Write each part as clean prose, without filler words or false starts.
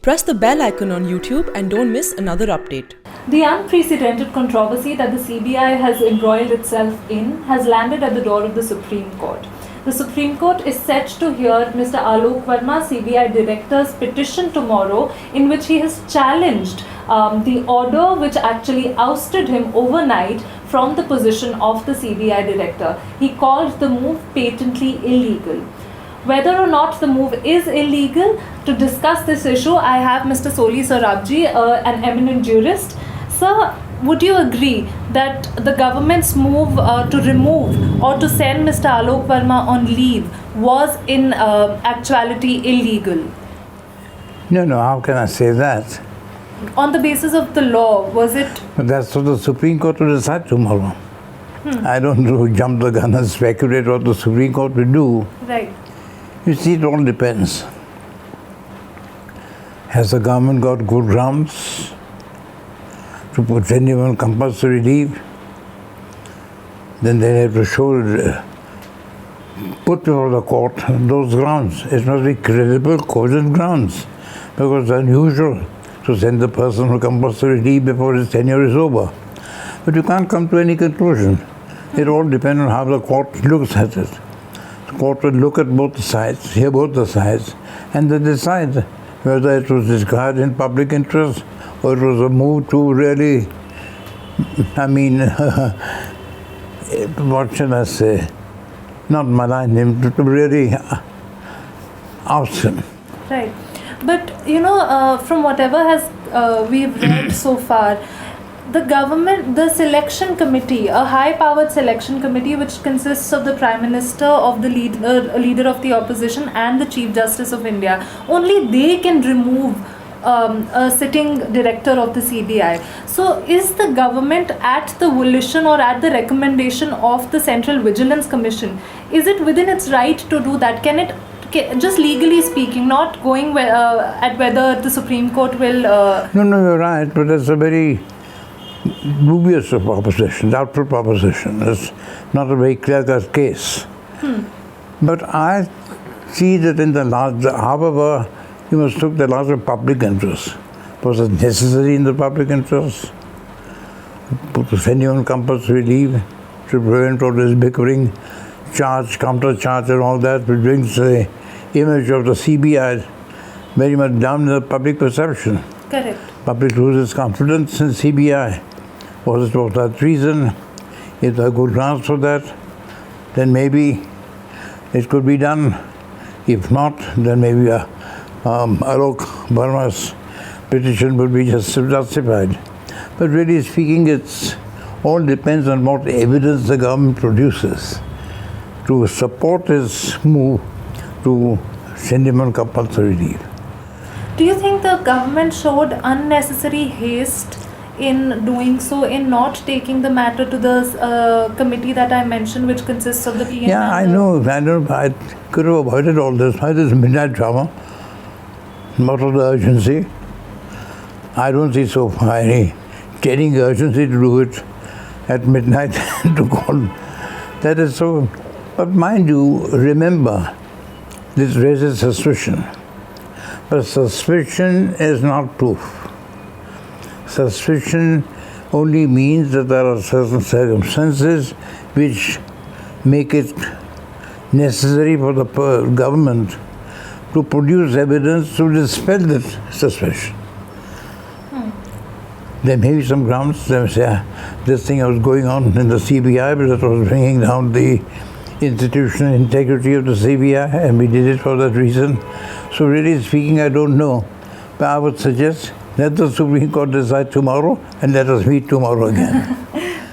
Press the bell icon on YouTube and don't miss another update. The unprecedented controversy that the CBI has embroiled itself in has landed at the door of the Supreme Court. The Supreme Court is set to hear Mr. Alok Verma, CBI Director's petition tomorrow, in which he has challenged the order which actually ousted him overnight from the position of the CBI Director. He called the move patently illegal. Whether or not the move is illegal, to discuss this issue, I have Mr. Soli Sorabjee, an eminent jurist. Sir, would you agree that the government's move to remove or to send Mr. Alok Verma on leave was in actuality illegal? No, how can I say that? On the basis of the law, was it? That's what the Supreme Court will decide tomorrow. I don't know, jump the gun and speculate what the Supreme Court will do. Right. You see, it all depends. Has the government got good grounds to put anyone on compulsory leave? Then they have to show, put before the court those grounds. It must be credible, cogent grounds, because it's unusual to send the person on compulsory leave before his tenure is over. But you can't come to any conclusion. It all depends on how the court looks at it. The court will look at both sides, hear both the sides, and then decide whether it was discarded in public interest or it was a move to really, what should I say, not malign him, to really oust him. Right. But, from whatever we've read so far, the government, the selection committee, a high-powered selection committee which consists of the Prime Minister, of the leader of the opposition and the Chief Justice of India, only they can remove a sitting director of the CBI. So is the government at the volition or at the recommendation of the Central Vigilance Commission? Is it within its right to do that? Can it, just legally speaking, not going at whether the Supreme Court will... No, you're right, but that's a very dubious proposition, doubtful proposition. It's not a very clear-cut case. But I see that in the large, however, you must look at the larger public interest. Was it necessary in the public interest to send you on compulsory leave to prevent all this bickering, charge, counter-charge and all that, which brings the image of the CBI very much down in the public perception. Correct. Public loses confidence in CBI. Was it for that reason? If there are good grounds for that, then maybe it could be done. If not, then maybe Alok Verma's petition would be just justified. But really speaking, it all depends on what evidence the government produces to support his move to send him on compulsory leave. Do you think the government showed unnecessary haste in doing so, in not taking the matter to the committee that I mentioned, which consists of the PM? Yeah, I know. I could have avoided all this. Why this midnight drama? What of the urgency? I don't see so far any getting urgency to do it at midnight to call. That is so. But mind you, remember, this raises suspicion. But suspicion is not proof. Suspicion only means that there are certain circumstances which make it necessary for the government to produce evidence to dispel that suspicion. There may be some grounds. They may say, this thing was going on in the CBI, but it was bringing down the institutional integrity of the CBI, and we did it for that reason. So really speaking, I don't know. But I would suggest let the Supreme Court decide tomorrow and let us meet tomorrow again.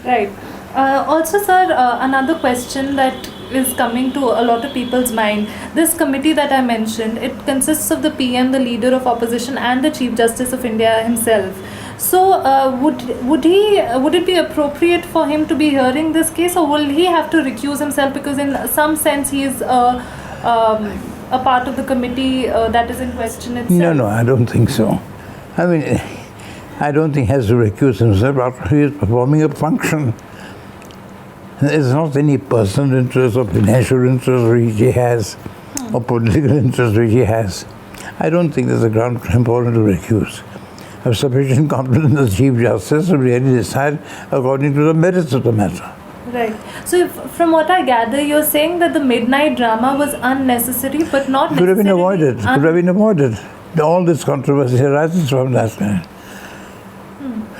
Right. Also, sir, another question that is coming to a lot of people's mind. This committee that I mentioned, it consists of the PM, the leader of opposition, and the Chief Justice of India himself. So, would it be appropriate for him to be hearing this case, or will he have to recuse himself, because in some sense he is a part of the committee that is in question itself? No, I don't think so. I don't think he has to recuse himself after he is performing a function. There's not any personal interest or financial interest which he has, or political interest which he has. I don't think there's a ground important to recuse. I have sufficient confidence in the Chief Justice to really decide according to the merits of the matter. Right. So, from what I gather, you're saying that the midnight drama was unnecessary, but not Could have been necessarily avoided. Could have been avoided. All this controversy arises from that kind.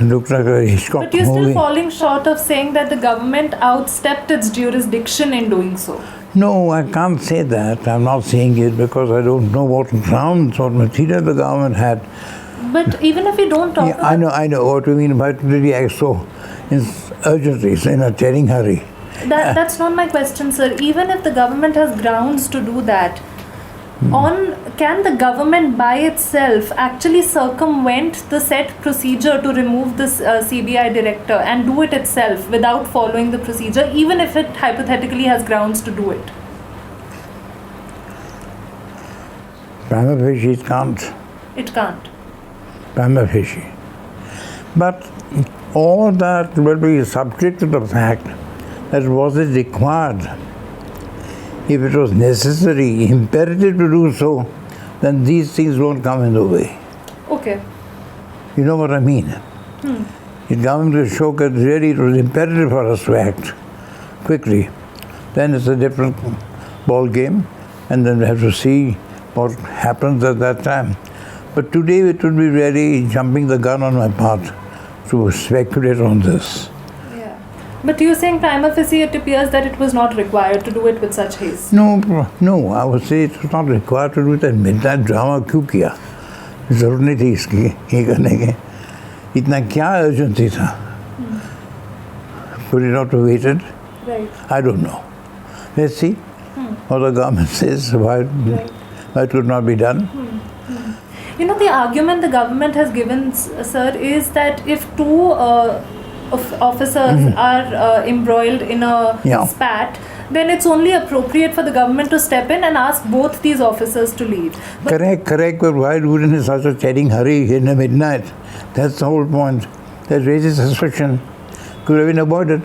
It looks like a Hitchcock But you're still movie. falling short of saying that the government outstepped its jurisdiction in doing so. No, I can't say that. I'm not saying it because I don't know what grounds, what material the government had. But even if we don't talk Yeah, I know what you mean. Why did he act so urgently, in a tearing hurry? that's not my question, sir. Even if the government has grounds to do that, can the government by itself actually circumvent the set procedure to remove this CBI director and do it itself without following the procedure, even if it hypothetically has grounds to do it? Prima facie it can't. It can't. Prima facie. But all that will be subject to the fact that was it required. If it was necessary, imperative to do so, then these things won't come in the way. Okay. You know what I mean? If government will show that really it was imperative for us to act quickly, then it's a different ball game, and then we have to see what happens at that time. But today it would be really jumping the gun on my part to speculate on this. Yeah. But you're saying prima facie it appears that it was not required to do it with such haste. No, I would say it was not required to do that midnight drama. क्यों किया? जरूरत नहीं थी इसकी ये करने के. इतना क्या urgency था? Could it not have waited? Right. I don't know. Let's see what the government says, why it could not be done. You know, the argument the government has given, sir, is that if two officers are embroiled in a spat, then it's only appropriate for the government to step in and ask both these officers to leave. But Correct, but why do it in such a tearing hurry in the midnight? That's the whole point. That raises suspicion. Could have been avoided.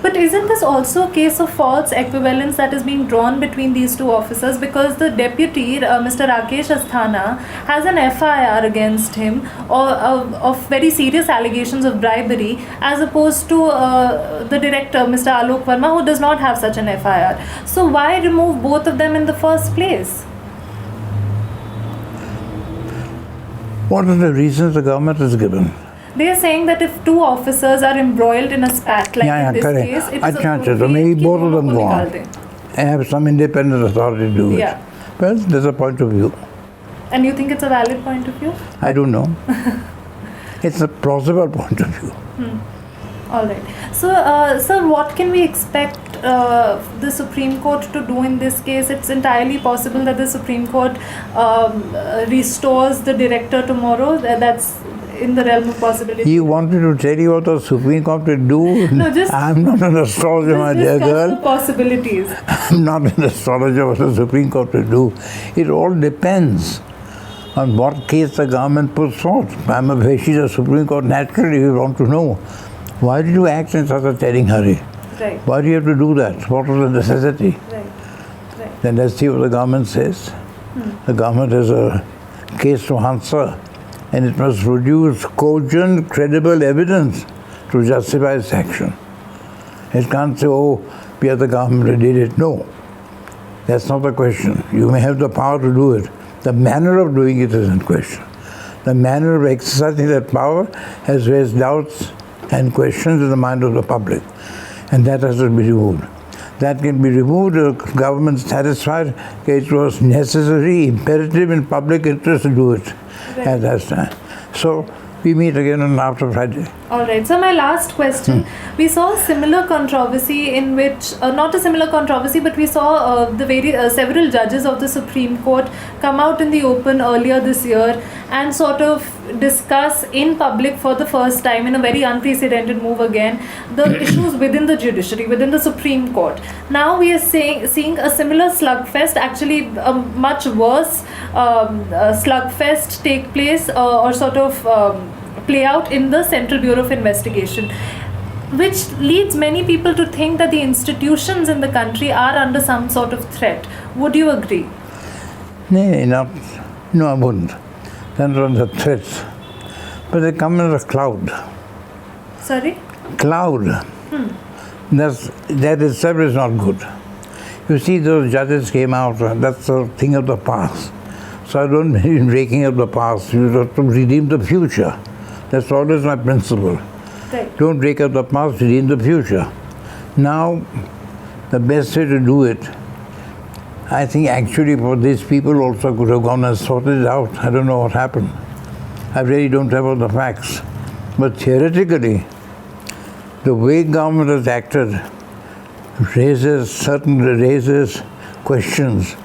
But isn't this also a case of false equivalence that is being drawn between these two officers? Because the deputy, Mr. Rakesh Asthana, has an FIR against him of very serious allegations of bribery, as opposed to the director, Mr. Alok Verma, who does not have such an FIR. So why remove both of them in the first place? What are the reasons the government has given? They are saying that if two officers are embroiled in a spat, like in this correct. case, it is So appropriate maybe कि both of them दोनों को go निकाल on. दें. I have some independent authority to do it. Yeah. Well, there's a point of view. And you think it's a valid point of view? I don't know. It's a plausible point of view. All right. So, sir, what can we expect the Supreme Court to do in this case? It's entirely possible that the Supreme Court restores the director tomorrow. That's in the realm of possibility. You want me to tell you what the Supreme Court will do? No, just I'm not an astrologer, my dear discuss girl. the possibilities. I'm not an astrologer what the Supreme Court will do. It all depends on what case the government puts forth. Prima facie, the Supreme Court naturally will want to know, why did you act in such a tearing hurry? Right. Why do you have to do that? What was the necessity? Right. Then let's see what the government says. The government has a case to answer, and it must produce cogent, credible evidence to justify its action. It can't say, oh, we are the government that did it. No, that's not the question. You may have the power to do it. The manner of doing it is in question. The manner of exercising that power has raised doubts and questions in the mind of the public, and that has to be removed. That can be removed if the government is satisfied that it was necessary, imperative in public interest to do it at that time. So we meet again on after Friday. All right. So my last question: we saw a similar controversy in which, not a similar controversy, but we saw several judges of the Supreme Court come out in the open earlier this year and sort of discuss in public for the first time, in a very unprecedented move again, the issues within the judiciary, within the Supreme Court. Now we are seeing a similar slugfest, actually a much worse slugfest take place or sort of play out in the Central Bureau of Investigation, which leads many people to think that the institutions in the country are under some sort of threat. Would you agree? No, I wouldn't. Then run the threats. But they come in a cloud. Sorry? Cloud. That itself is not good. You see, those judges came out, that's a thing of the past. So I don't believe in breaking up the past. You have to redeem the future. That's always my principle. Right. Don't break up the past, redeem the future. Now, the best way to do it, I think actually for these people also could have gone and sorted it out. I don't know what happened. I really don't have all the facts. But theoretically, the way government has acted raises questions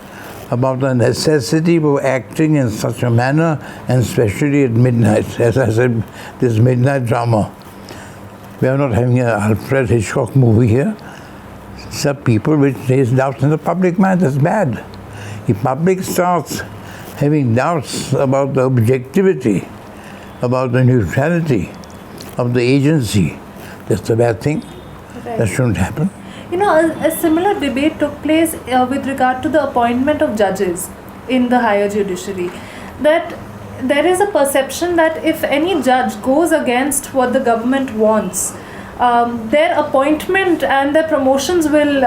about the necessity of acting in such a manner, and especially at midnight. As I said, this midnight drama. We are not having an Alfred Hitchcock movie here. Some people which raise doubts in the public mind. That's bad. If public starts having doubts about the objectivity, about the neutrality of the agency, that's a bad thing. Right. That shouldn't happen. You know, a similar debate took place with regard to the appointment of judges in the higher judiciary. That there is a perception that if any judge goes against what the government wants, their appointment and their promotions will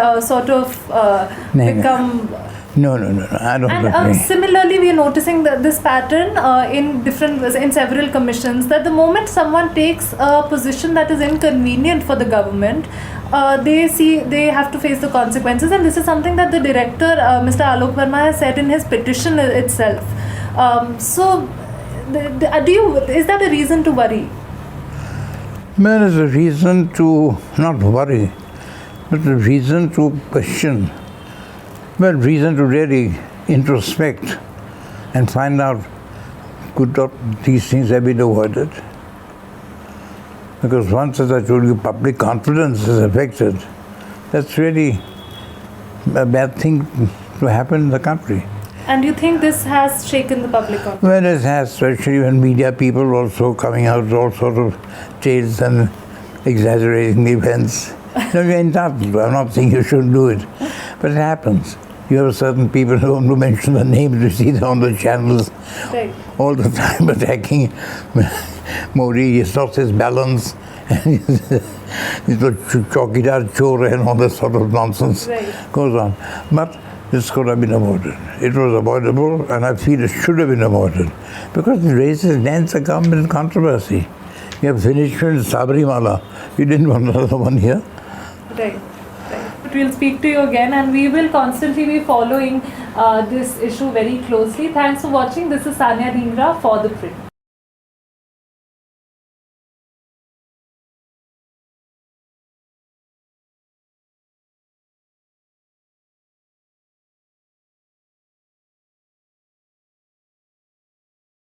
become... No, I don't agree. Similarly, we are noticing this pattern in several commissions, that the moment someone takes a position that is inconvenient for the government, they have to face the consequences, and this is something that the director, Mr. Alok Verma, has said in his petition itself. Is that a reason to worry? There is a reason to not worry, but a reason to question. Well, reason to really introspect and find out, could not these things have been avoided? Because once, as I told you, public confidence is affected, that's really a bad thing to happen in the country. And you think this has shaken the public confidence? Well, it has, especially when media people also coming out with all sorts of tales and exaggerating the events. No, you're entitled to. I'm not saying you shouldn't do it, but it happens. You have certain people who don't mention the names, you see them on the channels Right. all the time attacking Modi. He's lost his balance, and he's a chowkidar chore and all this sort of nonsense goes on. But this could have been avoided. It was avoidable, and I feel it should have been avoided, because it raises dense government controversy. You have finished in Sabrimala. You didn't want another one here. Right. But we'll speak to you again, and we will constantly be following this issue very closely. Thanks for watching. This is Sanya Dhingra for ThePrint.